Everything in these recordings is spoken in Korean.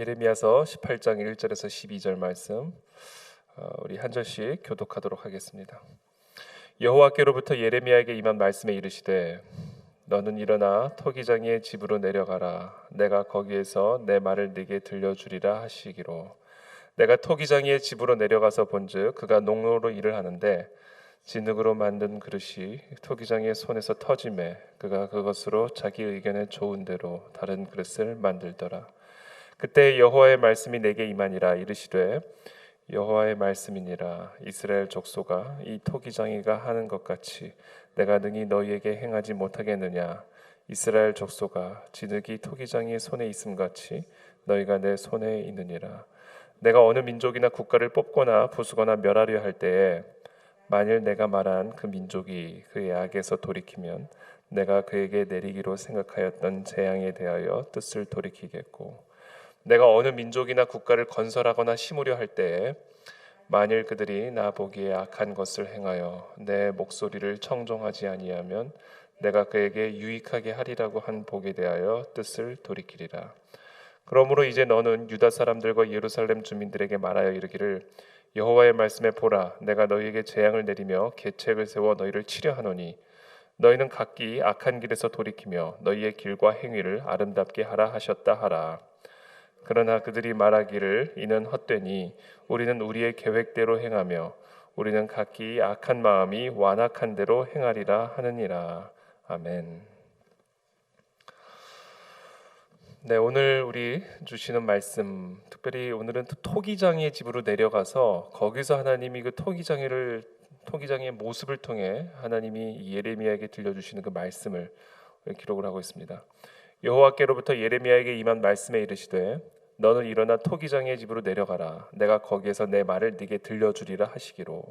예레미야서 18장 1절에서 12절 말씀 우리 한 절씩 교독하도록 하겠습니다. 여호와께로부터 예레미야에게 임한 말씀에 이르시되 너는 일어나 토기장이의 집으로 내려가라. 내가 거기에서 내 말을 네게 들려주리라 하시기로. 내가 토기장이의 집으로 내려가서 본즉 그가 농로로 일을 하는데 진흙으로 만든 그릇이 토기장이의 손에서 터지매 그가 그것으로 자기 의견에 좋은 대로 다른 그릇을 만들더라. 그때 여호와의 말씀이 내게 임하니라. 이르시되 여호와의 말씀이니라. 이스라엘 족속아, 이 토기장이가 하는 것 같이 내가 능히 너희에게 행하지 못하겠느냐. 이스라엘 족속아, 진흙이 토기장이의 손에 있음 같이 너희가 내 손에 있느니라. 내가 어느 민족이나 국가를 뽑거나 부수거나 멸하려 할 때에 만일 내가 말한 그 민족이 그의 악에서 돌이키면 내가 그에게 내리기로 생각하였던 재앙에 대하여 뜻을 돌이키겠고, 내가 어느 민족이나 국가를 건설하거나 심으려 할 때에 만일 그들이 나 보기에 악한 것을 행하여 내 목소리를 청종하지 아니하면 내가 그에게 유익하게 하리라고 한 복에 대하여 뜻을 돌이키리라. 그러므로 이제 너는 유다 사람들과 예루살렘 주민들에게 말하여 이르기를 여호와의 말씀에 보라, 내가 너희에게 재앙을 내리며 계책을 세워 너희를 치려 하노니 너희는 각기 악한 길에서 돌이키며 너희의 길과 행위를 아름답게 하라 하셨다 하라. 그러나 그들이 말하기를 이는 헛되니 우리는 우리의 계획대로 행하며 우리는 각기 악한 마음이 완악한 대로 행하리라 하느니라. 아멘. 네, 오늘 우리 주시는 말씀, 특별히 오늘은 토기장이의 집으로 내려가서 거기서 하나님이 그 토기장이의 모습을 통해 하나님이 예레미야에게 들려주시는 그 말씀을 기록을 하고 있습니다. 여호와께로부터 예레미야에게 임한 말씀에 이르시되 너는 일어나 토기장이의 집으로 내려가라. 내가 거기에서 내 말을 네게 들려주리라 하시기로.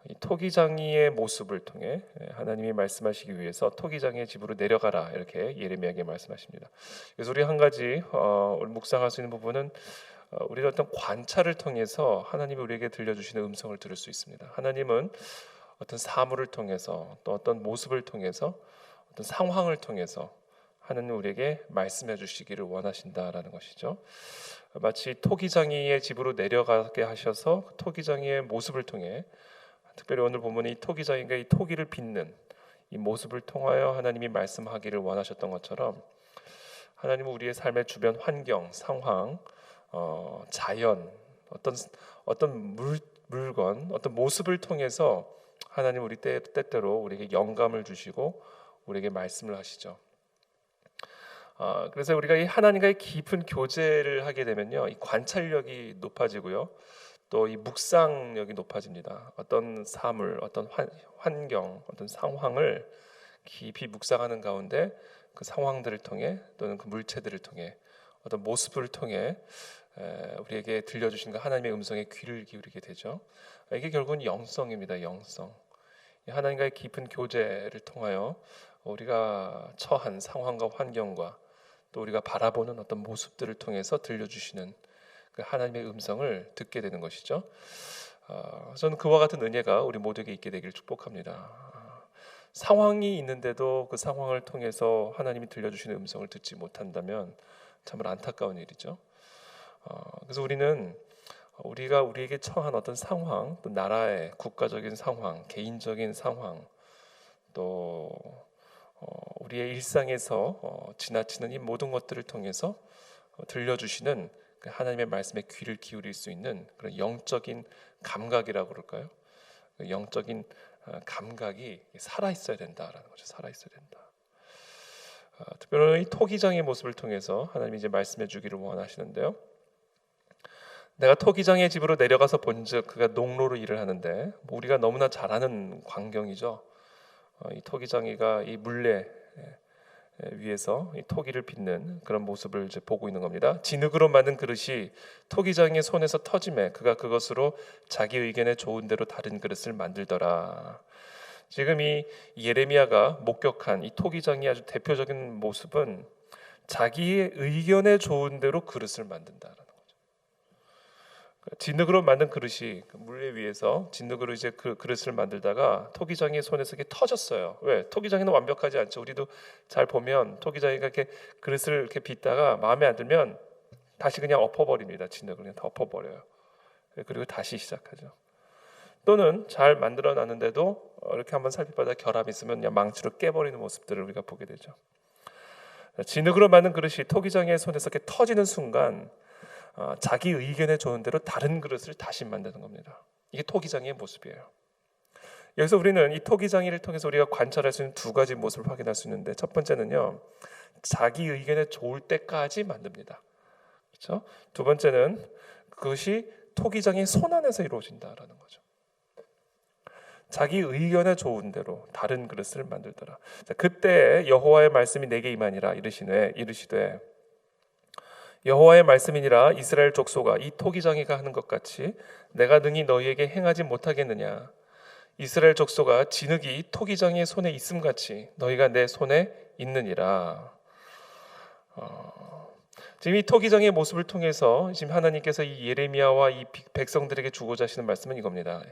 이 토기장이의 모습을 통해 하나님이 말씀하시기 위해서 토기장이의 집으로 내려가라 이렇게 예레미야에게 말씀하십니다. 그래서 우리 한 가지 묵상할 수 있는 부분은 우리가 어떤 관찰을 통해서 하나님이 우리에게 들려주시는 음성을 들을 수 있습니다. 하나님은 어떤 사물을 통해서 또 어떤 모습을 통해서 어떤 상황을 통해서 하나님 우리에게 말씀해 주시기를 원하신다라는 것이죠. 마치 토기장이의 집으로 내려가게 하셔서 토기장이의 모습을 통해, 특별히 오늘 보면 이 토기장이가 이 토기를 빚는 이 모습을 통하여 하나님이 말씀하기를 원하셨던 것처럼 하나님은 우리의 삶의 주변 환경, 상황, 자연, 어떤 물건, 어떤 모습을 통해서 하나님 우리 때때로 우리에게 영감을 주시고 우리에게 말씀을 하시죠. 그래서 우리가 이 하나님과의 깊은 교제를 하게 되면요, 이 관찰력이 높아지고요, 또 이 묵상력이 높아집니다. 어떤 사물, 어떤 환경, 어떤 상황을 깊이 묵상하는 가운데 그 상황들을 통해 또는 그 물체들을 통해 어떤 모습을 통해 우리에게 들려주신 그 하나님의 음성에 귀를 기울이게 되죠. 이게 결국은 영성입니다. 영성. 하나님과의 깊은 교제를 통하여 우리가 처한 상황과 환경과 또 우리가 바라보는 어떤 모습들을 통해서 들려주시는 그 하나님의 음성을 듣게 되는 것이죠. 저는 그와 같은 은혜가 우리 모두에게 있게 되기를 축복합니다. 상황이 있는데도 그 상황을 통해서 하나님이 들려주시는 음성을 듣지 못한다면 정말 안타까운 일이죠. 그래서 우리가 우리에게 처한 어떤 상황, 또 나라의 국가적인 상황, 개인적인 상황, 또 우리의 일상에서 지나치는 이 모든 것들을 통해서 들려주시는 그 하나님의 말씀에 귀를 기울일 수 있는 그런 영적인 감각이라고 그럴까요? 영적인 감각이 살아 있어야 된다라는 거죠. 살아 있어야 된다. 특별히 토기장의 모습을 통해서 하나님이 이제 말씀해 주기를 원하시는데요. 내가 토기장의 집으로 내려가서 본즉 그가 농로로 일을 하는데, 우리가 너무나 잘 아는 광경이죠. 이 토기장이가 이 물레 위에서 이 토기를 빚는 그런 모습을 이제 보고 있는 겁니다. 진흙으로 만든 그릇이 토기장의 손에서 터지매 그가 그것으로 자기 의견에 좋은 대로 다른 그릇을 만들더라. 지금 이 예레미야가 목격한 이 토기장의 아주 대표적인 모습은 자기의 의견에 좋은 대로 그릇을 만든다라는 거죠. 진흙으로 만든 그릇이 물레 위에서 진흙으로 이제 그 그릇을 만들다가 토기장이의 손에서 이게 터졌어요. 왜? 토기장이는 완벽하지 않죠. 우리도 잘 보면 토기장이가 이렇게 그릇을 이렇게 빚다가 마음에 안 들면 다시 그냥 엎어버립니다. 진흙을 그냥 다 엎어버려요. 그리고 다시 시작하죠. 또는 잘 만들어놨는데도 이렇게 한번 살펴보다 결함이 있으면 그냥 망치로 깨버리는 모습들을 우리가 보게 되죠. 진흙으로 만든 그릇이 토기장의 손에서 이렇게 터지는 순간 자기 의견에 좋은 대로 다른 그릇을 다시 만드는 겁니다. 이게 토기장의 모습이에요. 여기서 우리는 이 토기장이를 통해서 우리가 관찰할 수 있는 두 가지 모습을 확인할 수 있는데, 첫 번째는요, 자기 의견에 좋을 때까지 만듭니다. 그렇죠? 두 번째는 그것이 토기장의 손 안에서 이루어진다라는 거죠. 자기 의견에 좋은 대로 다른 그릇을 만들더라. 자, 그때 여호와의 말씀이 내게 임하니라 이르시되 여호와의 말씀이니라 이스라엘 족속아, 이 토기장이가 하는 것 같이 내가 능히 너희에게 행하지 못하겠느냐. 이스라엘 족속아, 진흙이 토기장의 손에 있음같이 너희가 내 손에 있느니라. 지금 이 토기장의 모습을 통해서 지금 하나님께서 이 예레미야와 이 백성들에게 주고자 하시는 말씀은 이겁니다.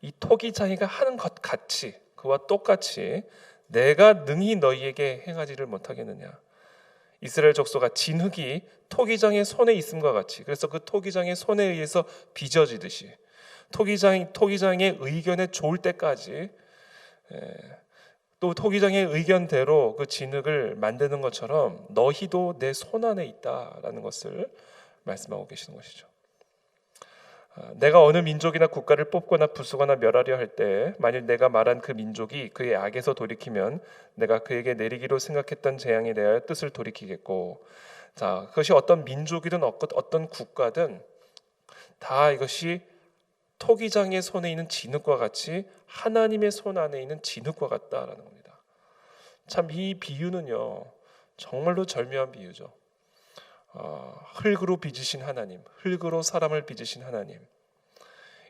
이 토기장이가 하는 것 같이, 그와 똑같이 내가 능히 너희에게 행하지를 못하겠느냐. 이스라엘 족속아, 진흙이 토기장의 손에 있음과 같이, 그래서 그 토기장의 손에 의해서 빚어지듯이 토기장의 의견에 좋을 때까지 또 토기장의 의견대로 그 진흙을 만드는 것처럼 너희도 내 손 안에 있다라는 것을 말씀하고 계시는 것이죠. 내가 어느 민족이나 국가를 뽑거나 부수거나 멸하려 할 때 만일 내가 말한 그 민족이 그의 악에서 돌이키면 내가 그에게 내리기로 생각했던 재앙에 대하여 뜻을 돌이키겠고, 자, 그것이 어떤 민족이든 어떤 국가든 다 이것이 토기장의 손에 있는 진흙과 같이 하나님의 손 안에 있는 진흙과 같다라는 겁니다. 참 이 비유는요, 정말로 절묘한 비유죠. 흙으로 빚으신 하나님, 흙으로 사람을 빚으신 하나님,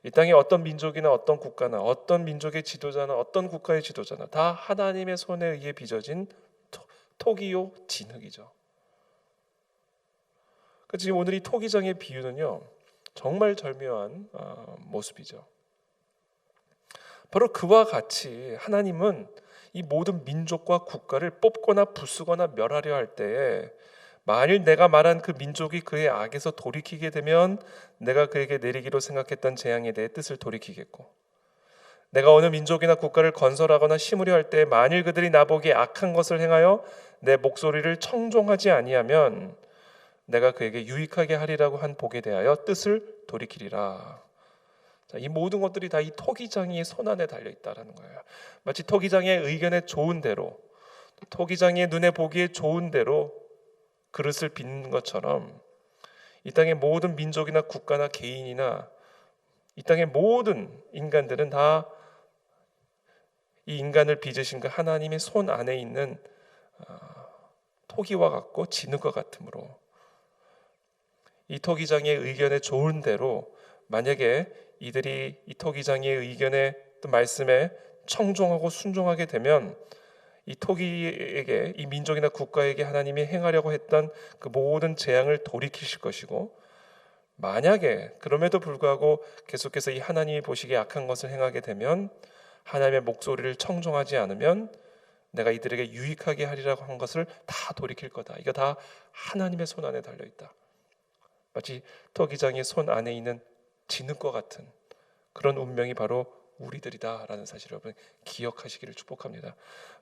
이 땅에 어떤 민족이나 어떤 국가나 어떤 민족의 지도자나 어떤 국가의 지도자나 다 하나님의 손에 의해 빚어진 토기요 진흙이죠. 지금 오늘 이 토기장의 비유는요, 정말 절묘한 모습이죠. 바로 그와 같이 하나님은 이 모든 민족과 국가를 뽑거나 부수거나 멸하려 할 때에 만일 내가 말한 그 민족이 그의 악에서 돌이키게 되면 내가 그에게 내리기로 생각했던 재앙에 대해 뜻을 돌이키겠고, 내가 어느 민족이나 국가를 건설하거나 심으려 할 때 만일 그들이 나보기에 악한 것을 행하여 내 목소리를 청종하지 아니하면 내가 그에게 유익하게 하리라고 한 복에 대하여 뜻을 돌이키리라. 자, 이 모든 것들이 다 이 토기장이의 손 안에 달려 있다라는 거예요. 마치 토기장의 의견에 좋은 대로, 토기장의 눈에 보기에 좋은 대로 그릇을 빚는 것처럼 이 땅의 모든 민족이나 국가나 개인이나 이 땅의 모든 인간들은 다 이 인간을 빚으신 그 하나님의 손 안에 있는 토기와 같고 진흙과 같으므로 이 토기장의 의견에 좋은 대로 만약에 이들이 이 토기장의 의견에 또 말씀에 청종하고 순종하게 되면 이 토기에게, 이 민족이나 국가에게 하나님이 행하려고 했던 그 모든 재앙을 돌이키실 것이고, 만약에 그럼에도 불구하고 계속해서 이 하나님이 보시기에 악한 것을 행하게 되면 하나님의 목소리를 청종하지 않으면 내가 이들에게 유익하게 하리라고 한 것을 다 돌이킬 거다. 이거 다 하나님의 손 안에 달려있다. 마치 토기장의 손 안에 있는 진흙과 같은 그런 운명이 바로 우리들이다라는 사실을 여러분 기억하시기를 축복합니다.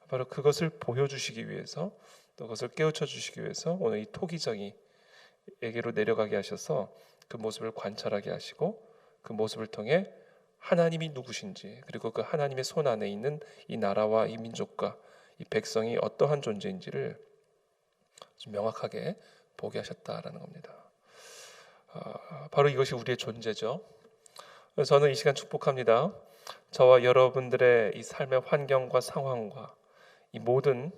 바로 그것을 보여주시기 위해서, 또 그것을 깨우쳐 주시기 위해서 오늘 이 토기장이에게로 내려가게 하셔서 그 모습을 관찰하게 하시고 그 모습을 통해 하나님이 누구신지, 그리고 그 하나님의 손 안에 있는 이 나라와 이 민족과 이 백성이 어떠한 존재인지를 명확하게 보게 하셨다라는 겁니다. 바로 이것이 우리의 존재죠. 저는 이 시간 축복합니다. 저와 여러분들의 이 삶의 환경과 상황과 이 모든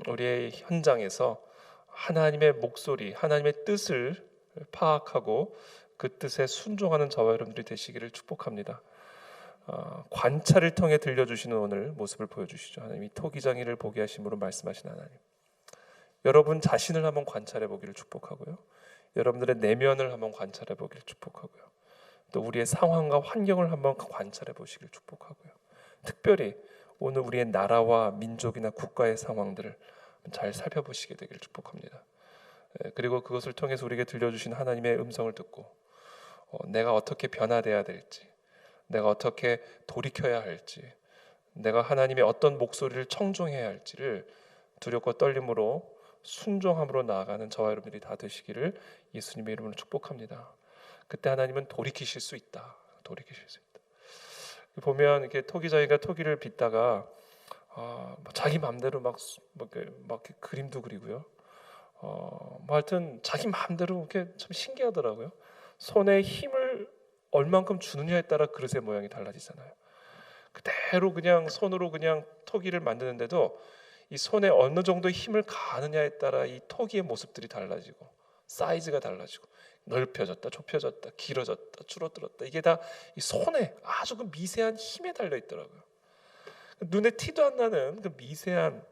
우리의 현장에서 하나님의 목소리, 하나님의 뜻을 파악하고 그 뜻에 순종하는 저와 여러분들이 되시기를 축복합니다. 관찰을 통해 들려주시는 오늘 모습을 보여주시죠. 하나님이 토기장이를 보게 하심으로 말씀하신 하나님, 여러분 자신을 한번 관찰해 보기를 축복하고요, 여러분들의 내면을 한번 관찰해 보기를 축복하고요, 또 우리의 상황과 환경을 한번 관찰해 보시길 축복하고요, 특별히 오늘 우리의 나라와 민족이나 국가의 상황들을 잘 살펴보시게 되기를 축복합니다. 그리고 그것을 통해서 우리에게 들려주신 하나님의 음성을 듣고 내가 어떻게 변화돼야 될지, 내가 어떻게 돌이켜야 할지, 내가 하나님의 어떤 목소리를 청종해야 할지를 두렵고 떨림으로 순종함으로 나아가는 저와 여러분들이 다 되시기를 예수님의 이름으로 축복합니다. 그때 하나님은 돌이키실 수 있다. 돌이키실 수 있다. 보면 이렇게 토기장이가 토기를 빚다가 자기 마음대로 막 그림도 그리고요. 하여튼 자기 마음대로 이렇게 참 신기하더라고요. 손에 힘을 얼만큼 주느냐에 따라 그릇의 모양이 달라지잖아요. 그대로 그냥 손으로 그냥 토기를 만드는데도 이 손에 어느 정도 힘을 가하느냐에 따라 이 토기의 모습들이 달라지고 사이즈가 달라지고 넓혀졌다, 좁혀졌다, 길어졌다, 줄어들었다. 이게 다 이 손에 아주 그 미세한 힘에 달려 있더라고요. 눈에 티도 안 나는 그 미세한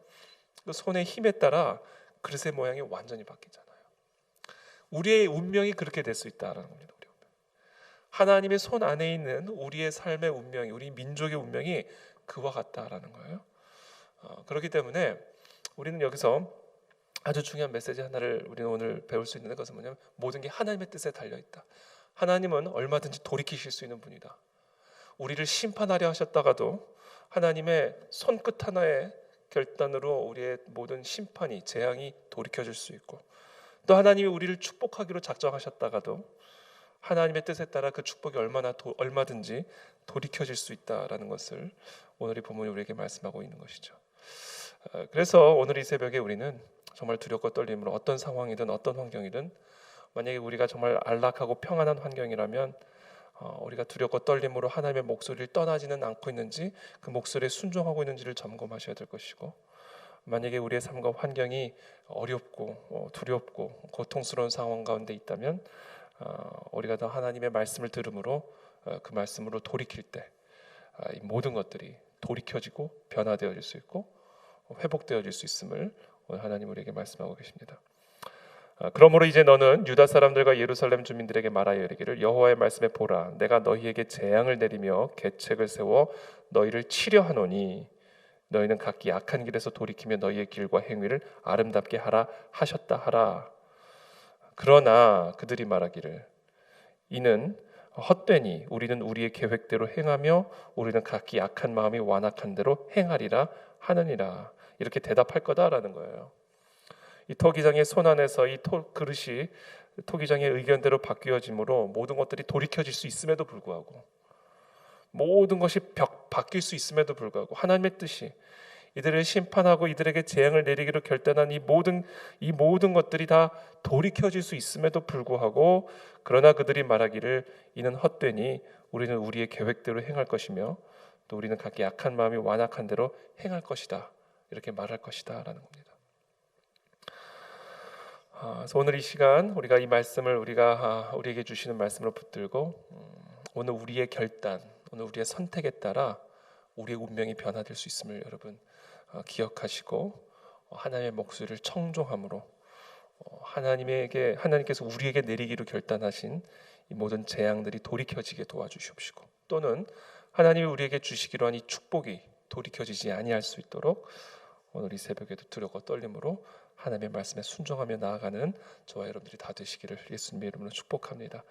그 손의 힘에 따라 그릇의 모양이 완전히 바뀌잖아요. 우리의 운명이 그렇게 될 수 있다라는 겁니다. 우리 운명. 하나님의 손 안에 있는 우리의 삶의 운명이, 우리 민족의 운명이 그와 같다라는 거예요. 그렇기 때문에 우리는 여기서 아주 중요한 메시지 하나를 우리는 오늘 배울 수 있는데, 그것은 뭐냐면 모든 게 하나님의 뜻에 달려 있다. 하나님은 얼마든지 돌이키실 수 있는 분이다. 우리를 심판하려 하셨다가도 하나님의 손끝 하나의 결단으로 우리의 모든 심판이, 재앙이 돌이켜질 수 있고, 또 하나님이 우리를 축복하기로 작정하셨다가도 하나님의 뜻에 따라 그 축복이 얼마든지 돌이켜질 수 있다라는 것을 오늘 이 본문이 우리에게 말씀하고 있는 것이죠. 그래서 오늘 이 새벽에 우리는 정말 두렵고 떨림으로 어떤 상황이든 어떤 환경이든, 만약에 우리가 정말 안락하고 평안한 환경이라면 우리가 두렵고 떨림으로 하나님의 목소리를 떠나지는 않고 있는지, 그 목소리에 순종하고 있는지를 점검하셔야 될 것이고, 만약에 우리의 삶과 환경이 어렵고 두렵고 고통스러운 상황 가운데 있다면 우리가 더 하나님의 말씀을 들음으로 그 말씀으로 돌이킬 때 이 모든 것들이 돌이켜지고 변화되어질 수 있고 회복되어질 수 있음을 오늘 하나님 우리에게 말씀하고 계십니다. 그러므로 이제 너는 유다 사람들과 예루살렘 주민들에게 말하여 이르기를, 여호와의 말씀에 보라, 내가 너희에게 재앙을 내리며 계책을 세워 너희를 치려하노니 너희는 각기 악한 길에서 돌이키며 너희의 길과 행위를 아름답게 하라 하셨다 하라. 그러나 그들이 말하기를, 이는 헛되니 우리는 우리의 계획대로 행하며 우리는 각기 악한 마음이 완악한 대로 행하리라 하느니라. 이렇게 대답할 거다라는 거예요. 이 토기장의 손 안에서 이 그릇이 토기장의 의견대로 바뀌어짐으로 모든 것들이 돌이켜질 수 있음에도 불구하고, 모든 것이 바뀔 수 있음에도 불구하고, 하나님의 뜻이 이들을 심판하고 이들에게 재앙을 내리기로 결단한 이 모든 것들이 다 돌이켜질 수 있음에도 불구하고, 그러나 그들이 말하기를, 이는 헛되니 우리는 우리의 계획대로 행할 것이며 또 우리는 각기 악한 마음이 완악한 대로 행할 것이다, 이렇게 말할 것이다 라는 겁니다. 그래서 오늘 이 시간 우리가 이 말씀을 우리에게 주시는 말씀을 붙들고 오늘 우리의 결단, 오늘 우리의 선택에 따라 우리의 운명이 변화될 수 있음을 여러분 기억하시고, 하나님의 목소리를 청종함으로 하나님께서 우리에게 내리기로 결단하신 이 모든 재앙들이 돌이켜지게 도와주시옵시고, 또는 하나님이 우리에게 주시기로 한 이 축복이 돌이켜지지 아니할 수 있도록 오늘 이 새벽에도 두렵고 떨림으로 하나님의 말씀에 순종하며 나아가는 저와 여러분들이 다 되시기를 예수님의 이름으로 축복합니다.